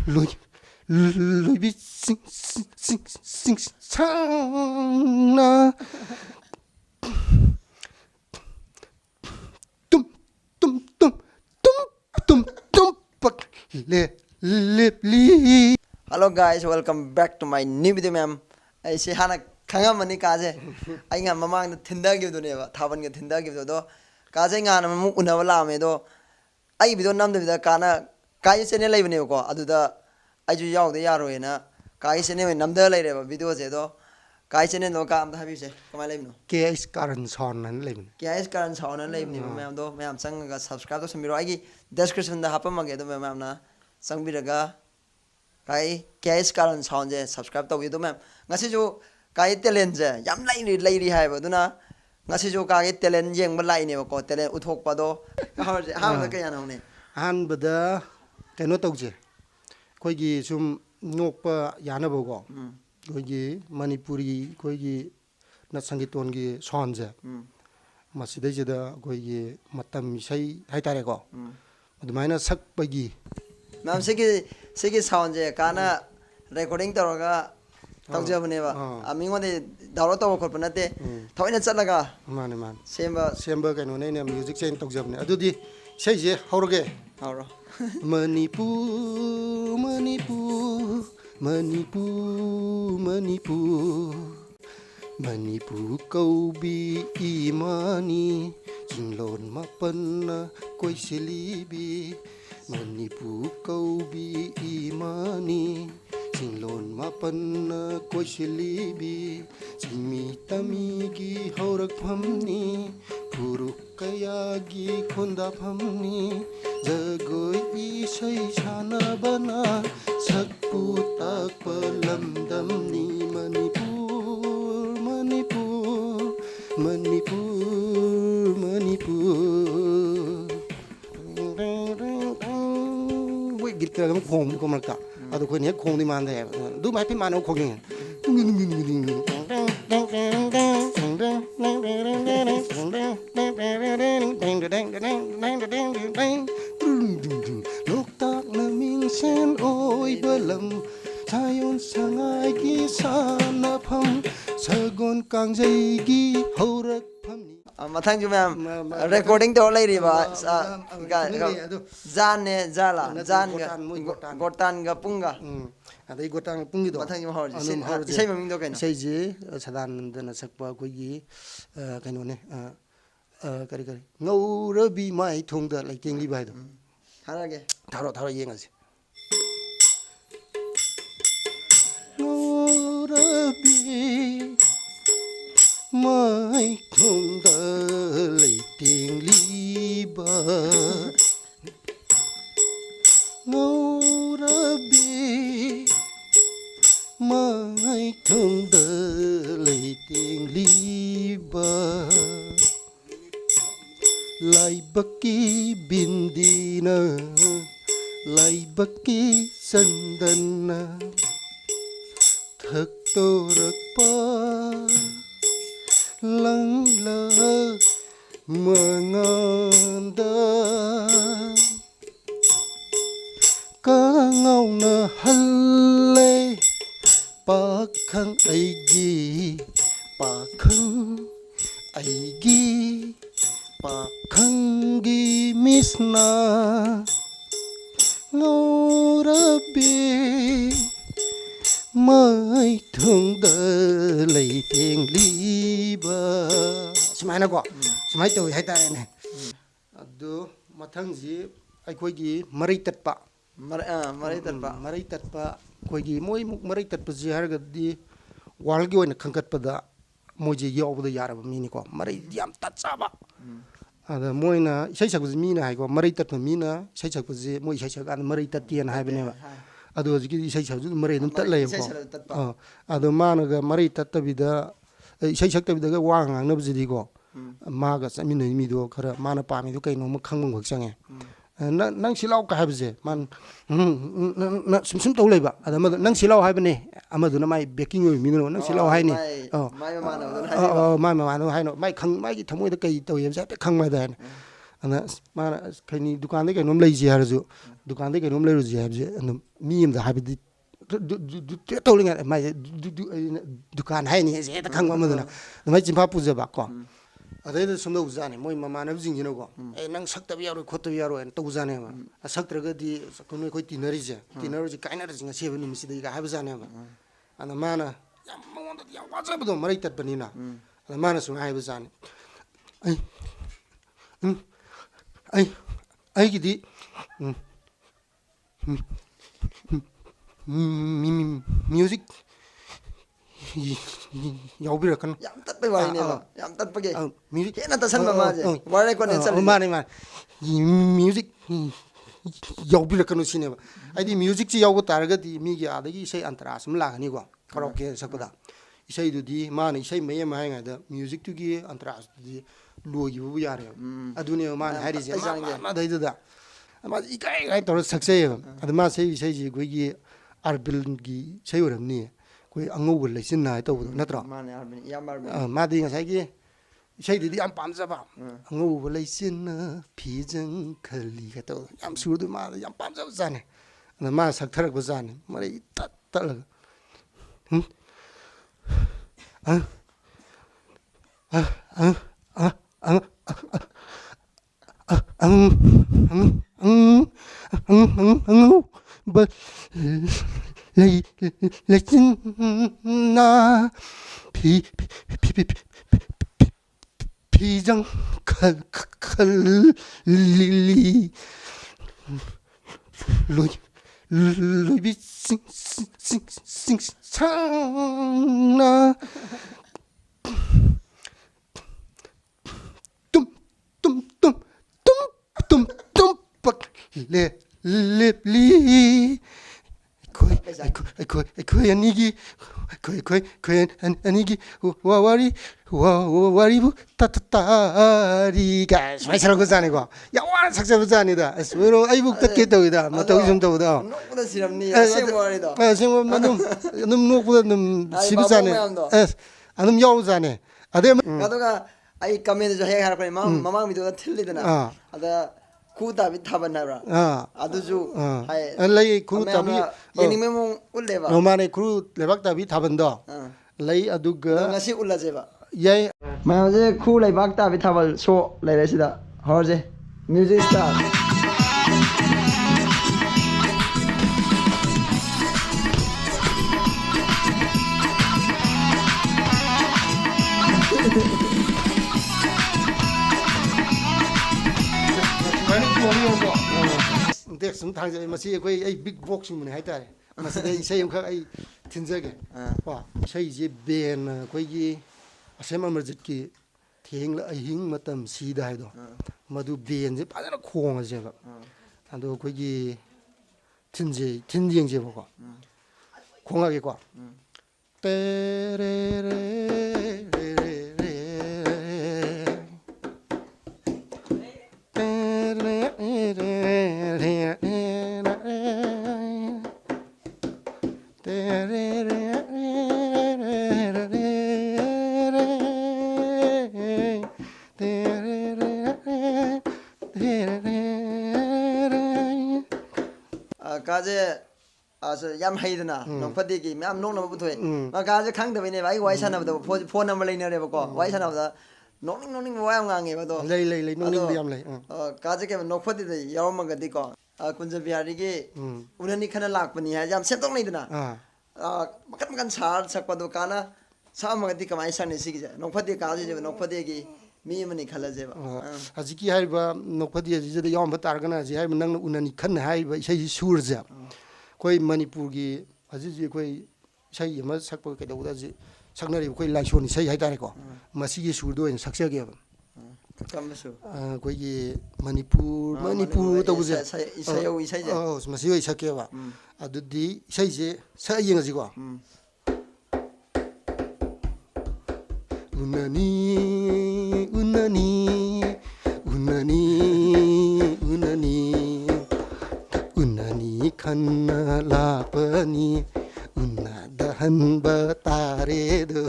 lui lui bị sing sang na tum tum tum tum tum tum pak le li. Hello guys, welcome back to my new video ma'am. I say hana khanga mani kaje. I nga mamang na thinda give do neba. Thaban ga thinda give do. Kaje nga na mu unawala me do. Ai video nam de kana kai channel lai bane ko adu da ai ju yaw de yaro ena kai channel me nam da lai re video je do kai channel no ka am da habi se kamai lai no KS Karan Son nan lai bane KS Karan Son nan lai bane ma'am do ma'am sang ga subscribe to samiro ai gi description da hapam ma ge do ma'am na sang biraga kai KS Karan Son je subscribe to do ma'am ngasi jo kai talent je yam lai ri hai ba duna ngasi jo kai talent yeng ba lai ne ko talent uthok pa do ha da ka yana ne han bada keno tawje koi gi sum nokpa yana bogo koi gi manipuri koi gi na sangiton gi sonje masida jeda koi gi matam sai hai tare ko adumaina sakpa gi ma'am sigi sound je kana recording toroga tawje bane ba amingo de download to ko panate thoina chatlaga mane man semba keno ne music chain tawje bane adudi sei je hauroge hauro Manipur, Manipur, Manipur, Manipur, Manipur câu bi imani, jinglon mapan koi silibi. Manipur câu bi imani, jinglon mapan koi silibi. Jimi tamigi haurak phamni, puruk kayagi khonda phamni. Jagoi isai sanabana sakpu takpa lamdamni Manipur, Manipur, Manipur, Manipur. Wait, git kira kamu khong ko malka. Ado ko niya khong di man de. Du mai pi man o khong yin. Loktak na minsan oy balam Sayon sangay gi sanapam Sagon kang jaygi haurak phamni mathang ju ma'am recording to lai ri ba jan ne jala jan ga gotan ga punga adai gotan pungi do mathang ju hor isai maming do kaino isai je sadanandana sakpa ko gi kaino ne kari ngaurabi mai thongda laiteng li bai do harage tharo yengasi ngaurabi mai thongda laiteng li ba ngaurabi mai thongda laiteng li ba Laibaki bindina, laibaki sandana, thak torak pa, lang la manganda, kangaw na halle, pakhang aigi, pakhang aigi. Pakhangi misna ngaurabi mai thongda laiteng liba sumaina ko sumai to hai tare ne adu mathang ji akhoi gi marai tatpa khoi gi moi muk marai tatpa ji harga di wal gi oina khangkat pada moji yobda yaraba mini ko marai yam tatchaba ada moina isai sakbuji mina hai ko marai tatpa mina isai sakbuji moi isai sak an marai tattian hai bane ba adu ji isai sakju marai dum tatlai ko adu managa marai tattabida isai saktabida ga wang ngang nabji ko maga chamin mi do khara mana pami do kaino ma khangmang bak change nang silau ka habje man sum tau leba ada nang silau habne amaduna mai baking oi mino nang silau hai ni mai ma no hai no mai khang mai gi thamoi da kai tau yem sa khang mai da ana mana khani dukan de kai nom lai ji har ju दुकान कहीं लेरुजे है मी है तौलिंग माई दुकान है नहीं खंग माई चिंफा पुजबको other सुम उजाने मोई ममानबजिंगको ए नंग सक्तब यारो खोतब यारो तौजाने सक्त्रगदी कोई कोई तीनरीजे तीनरीजे काइनरजिंग सेब निमिसिदि गा हाबजाने अन माना याम मोंद याम वाजबदो मरै तत्पनिना अन माना सुन हाबजाने आई गिदी म्यूजिक याउबिरकन याम तत्पे वाइनेबा याम तत्पगे म्यूजिक हेना तसन माजे वारे कोने चल माने माने म्यूजिक याउबिरकन सिनेबा आइदि म्यूजिक ची याउबो तारगदि मीगी आदगी इसे अंतरा सम लागनिको कराओके सकदा इसे दुदी माने इसे मय मायगादा म्यूजिक तुगी अंतरा दुदी लोगिबु यारे अदुने माने हारिजे मा दैददा मा इकाय गाय तोर सक्से अदमा से इसे जी गोगी आरबिलगी से ओरमनी कोई अंगौब लेसिन नाय तौबो नत्रो माने आरबिन याम आरबिन मादी ngसाइगी इसेदि याम पामजबा अंगौब लेसिन फिजं खली का तो याम सुरदु मा याम पामजब जाने मा सक्थरक बजाने मरे तत तल but listen na 피장 칼리 로이비 상나 tumtumtumtumtumtumpak lepli koi anigi koi anigi wari bu tatari guys mai sarang ko jane ko ya wan sakse bu jane da swero ai bu tat ke tawida ma tawi sum tawda no kuda siramni sing wari da sing num no kuda num sib jane anum yaw jane ade kadoga ai comment jo he har ko mamang mi do thillidana ada kuda bi thabanara aduju hai lay kuda bi yani memo ulleba no mane kru lebak ta bi thabando lay aduga ngasi ullajeba yai ma je khu lebak ta bi thabal so lere sida horje music start देख सुन थांजे मसी कोई a big box मुने हाइतारे मसी दे इसे यम खक आई थिनजगे वा सही जे Ben कोई की असेम मर्जित की थेंग ल अहिंग मतम सीदा हाइदो मधु बेन जे फाजना खोंग जे बा अदो कोई की थिनजिंग जे बको खोंगागे को तेरे रे kaje asa yam haidana nongphadi gi myam nong nam buthoi ma kaje khang da bine bai wai sana ba phone number leine re ba ko wai sana ba noning wa am ngange ba do lei noning bi am lei kaje ke nongphadi da yawm ga di ko kunja bihari gi unani khana lakpani ha yam setok nei dana makan sar sakpa do kana sa ma ga di kamai sa ne sig ja nongphadi kaje je nongphadi gi mi mani khala je ba aziki haiba nokphadi je de yawm ba targana je haiba nang unani khan haiba sei sur ja koi manipur gi aji koi sei ma sakpa ke da ji saknari koi laisoni sei hai tare ko masi gi sur do en sakse ge ba kamsu koi gi manipur to je isai o isai je masi oi sakke ba adudi sei je sa yeng ji ko unani kanna lapani unna dahan batare do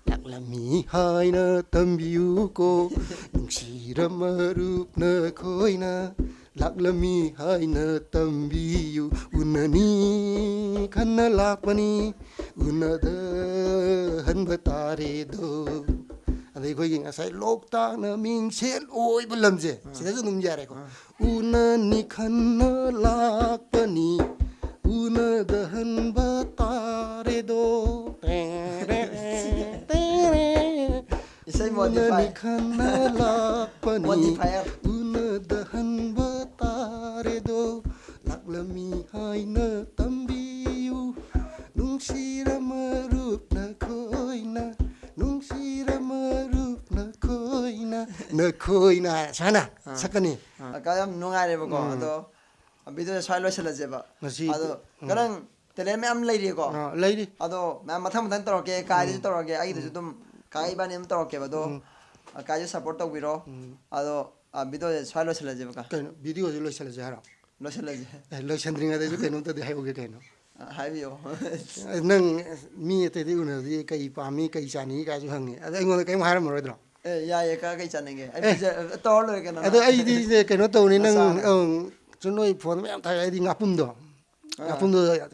naklami haina tambiu ko nungsira marup na koina ꯂꯥꯛꯂꯝꯃꯤ ꯍꯥꯏꯅ ꯇꯝꯕꯤꯌꯨ ꯎꯅꯅꯤ ꯈꯟꯅ ꯂꯥꯛꯄꯅꯤ ꯎꯅꯗꯍꯟꯕ ꯇꯥꯔꯦꯗꯣ ꯑꯗꯩ ꯑꯩꯈꯣꯏꯒꯤ ꯉꯁꯥꯏ ꯂꯣꯛꯇꯥꯛꯅ ꯃꯤꯡꯁꯦꯜ ꯑꯣꯏꯕ ꯂꯝꯁꯦ ꯁꯤꯗꯁꯨ ꯑꯗꯨꯝ ꯌꯥꯔꯦꯀꯣ ꯎꯅꯅꯤ ꯈꯟꯅ ꯂꯥꯛꯄꯅꯤ ꯎꯅꯗꯍꯟꯕ ꯇꯥꯔꯦꯗꯣ Isai 우나니 modify. 칸날락바니 Modifier. 우나다한바 따레도 락라미 하이나 담비유 뭉시라 마룹나 코이나 뭉시라 마룹나 코이나 너 코이나 자나 사건이 Kaya nungai re ko ado video swai lo chala je ba Masi- ado garang tele me am lai re ko 레이디 ado me matham matham tor ke kai ju tor ke ai ju dum kai ba nem tor ke ba do kai ju support to biro ado video swai lo chala je ba 그러니까 비디오를 로이살지 하라 lo chala je 로이산드링하다지 그놈도 해보게 되노 hai bio nang mi te di una di kai pa mi kai chani ka ju hang ni ada ngon kai ma har mo ro ya ye ka kai chan nge ai tor lo ke na ada ai di kai no to ni nang chu noi phone me am thai ai di ngapum do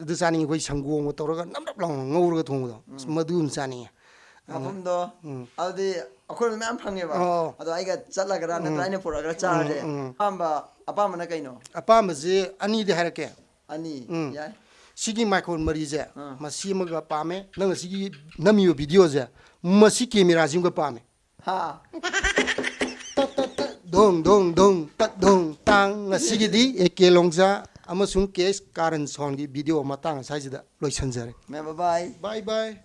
du chani koi sanggo mo to ga nam dap long ngau ro ga thong do madum chani apum do adi akhor me am phang ba ado ai ga chala ga na trai ne pura ga cha re apa mana kai no apa ma je ani di har ke ani ya 시기 마이크론 머리제 마시 뭐가 밤에 너가 시기 남이요 비디오제 마시 카메라 지금 거 밤에 ha 동동동 따동 땅 시기디 에케롱자 아마sun 케스 카른 손기 비디오 마땅 사이즈다 로이선저래 me bye bye 바이바이